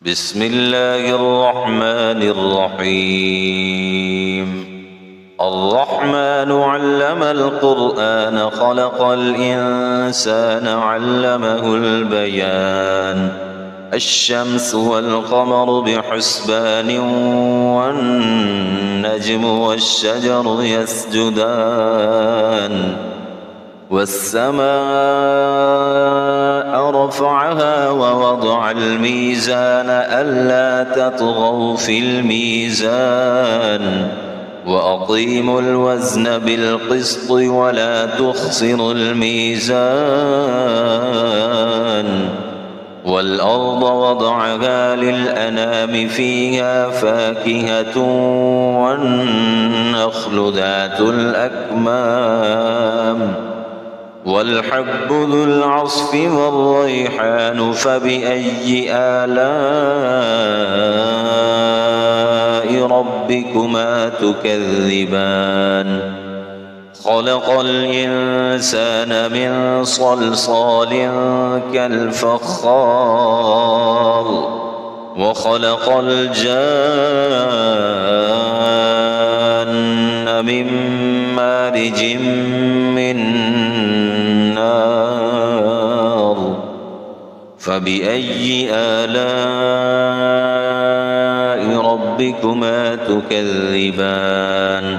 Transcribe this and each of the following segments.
بسم الله الرحمن الرحيم. الرحمن علم القرآن خلق الإنسان علمه البيان. الشمس والقمر بحسبان والنجم والشجر يسجدان والسماء رفعها ووضع الميزان ألا تطغوا في الميزان وأقيموا الوزن بالقسط ولا تخسروا الميزان والأرض وضعها للأنام فيها فاكهة والنخل ذات الأكمام والحب ذو العصف والريحان فبأي آلاء ربكما تكذبان خلق الإنسان من صلصال كالفخار وخلق الجان من مارج من نار فبأي آلاء ربكما تكذبان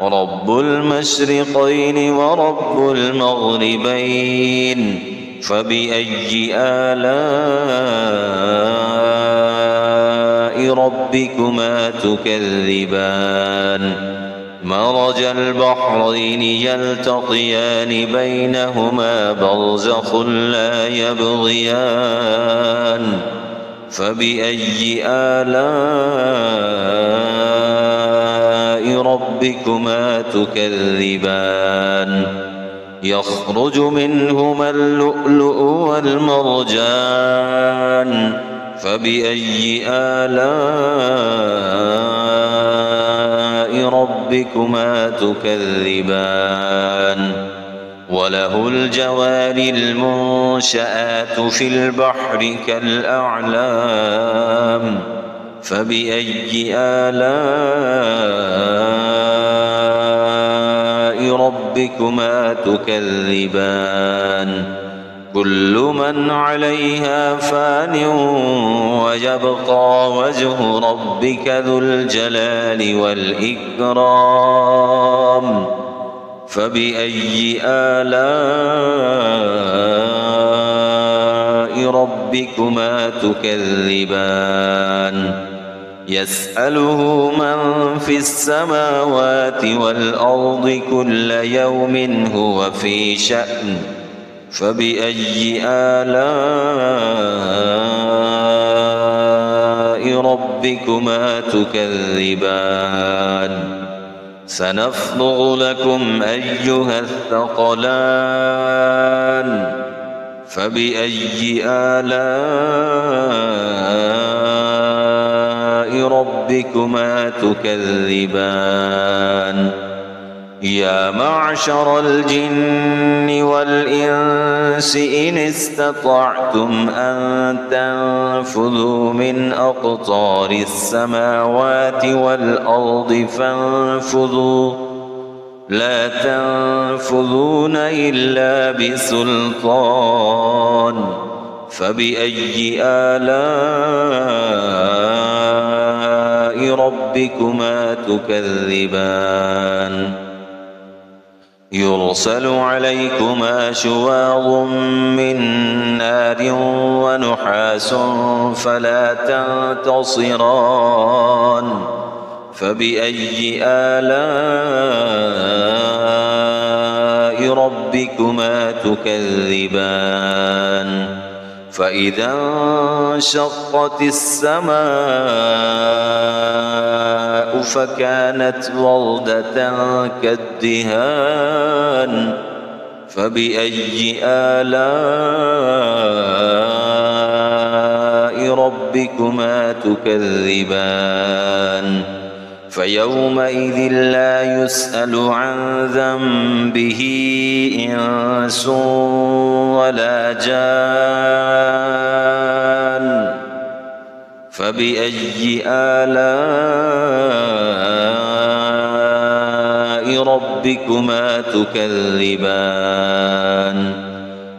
رب المشرقين ورب المغربين فبأي آلاء ربكما تكذبان مرج البحرين يلتقيان بينهما برزخ لا يبغيان فبأي آلاء ربكما تكذبان يخرج منهما اللؤلؤ والمرجان فبأي آلاء ربكما تكذبان وله الجوار المنشآت في البحر كالأعلام فبأي آلاء ربكما تكذبان كل من عليها فان ويبقى وجه ربك ذو الجلال والإكرام فبأي آلاء ربكما تكذبان يسأله من في السماوات والأرض كل يوم هو في شأن فبأي آلاء ربكما تكذبان سنفرغ لكم أيها الثقلان فبأي آلاء ربكما تكذبان يا معشر الجن والإنس إن استطعتم أن تنفذوا من أقطار السماوات والأرض فانفذوا لا تنفذون إلا بسلطان فبأي آلاء ربكما تكذبان يرسل عليكما شواظ من نار ونحاس فلا تنتصران فبأي آلاء ربكما تكذبان فإذا انشقت السماء فكانت وردة كالدهان فبأي آلاء ربكما تكذبان فيومئذ لا يسأل عن ذنبه إنس ولا جان فبأي آلاء ربكما تكذبان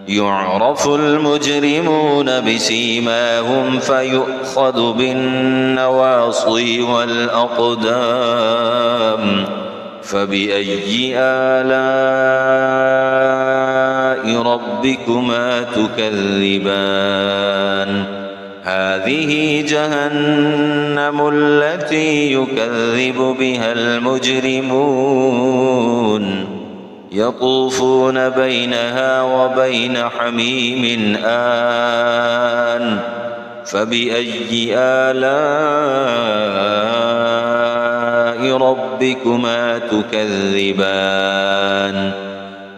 يعرف المجرمون بسيماهم فيؤخذ بالنواصي والأقدام فبأي آلاء ربكما تكذبان هذه جهنم التي يكذب بها المجرمون يطوفون بينها وبين حميم آن فبأي آلاء ربكما تكذبان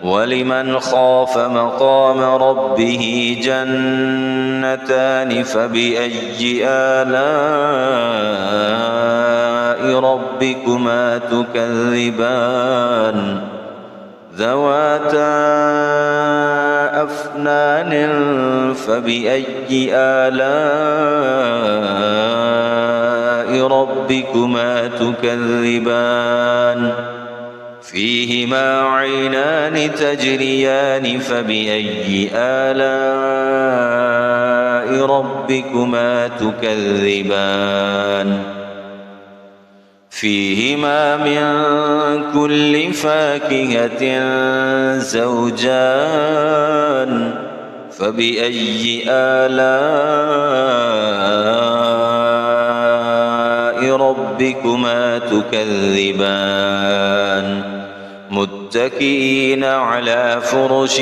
ولمن خاف مقام ربه جنتان فبأي آلاء ربكما تكذبان ذواتا أفنان فبأي آلاء ربكما تكذبان فيهما عينان تجريان فبأي آلاء ربكما تكذبان فيهما من كل فاكهة زوجان فبأي آلاء ربكما تكذبان متكئين على فرش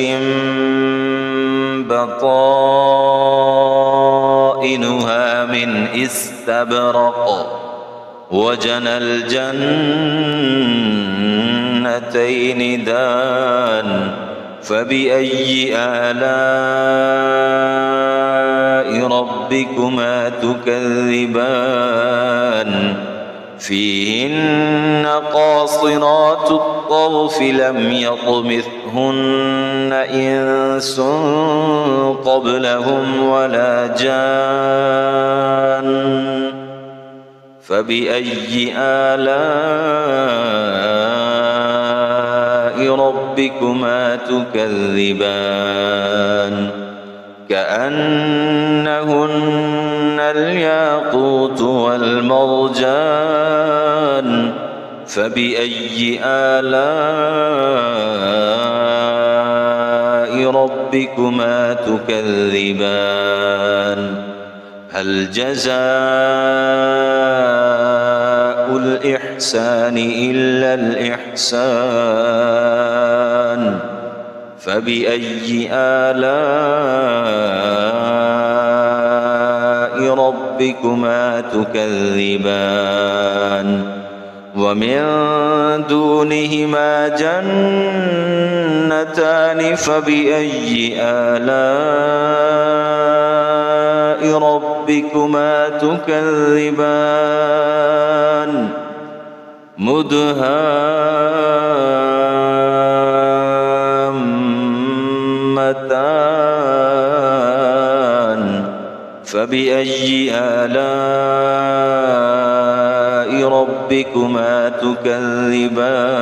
بطائنها من استبرق وجنى الجنتين دان فبأي آلاء ربكما تكذبان فيهن قاصرات الطرف لم يطمثهن إنس قبلهم ولا جان فبأي آلاء ربكما تكذبان كأنهن الياقوت والمرجان فبأي آلاء ربكما تكذبان هل جزاء الإحسان إلا الإحسان فبأي آلاء ربكما تكذبان ومن دونهما جنتان فبأي آلاء ربكما تكذبان مدهامتان فبأي آلاء ربكما تكذبان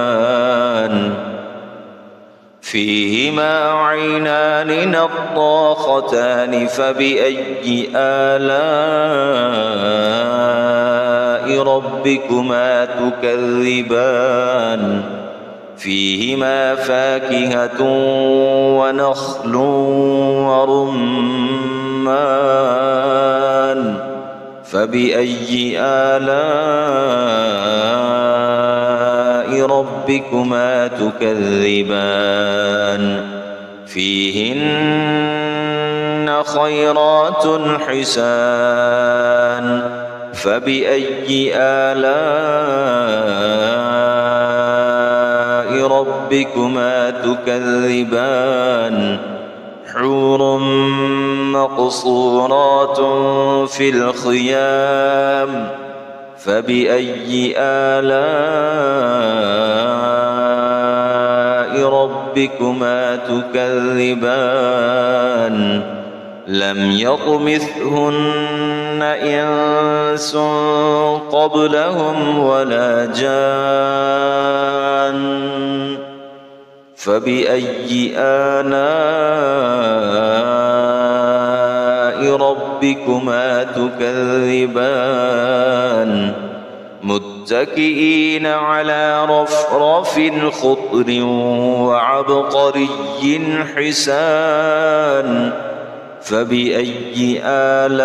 فيهما عينان نضاختان فبأي آلاء ربكما تكذبان فيهما فاكهة ونخل ورمان فبأي آلاء ربكما تكذبان فيهن خيرات حسان فبأي آلاء ربكما تكذبان حور مقصورات في الخيام فبأي آلاء ربكما تكذبان لم يطمثهن إنس قبلهم ولا جان فبأي آلاء ربكما تكذبان متكئين على رفرف خضر وعبقري حسان فبأي آلاء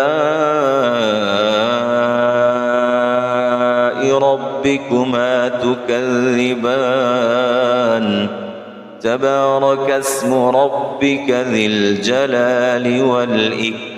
ربكما تكذبان تبارك اسم ربك ذي الجلال والإكرام.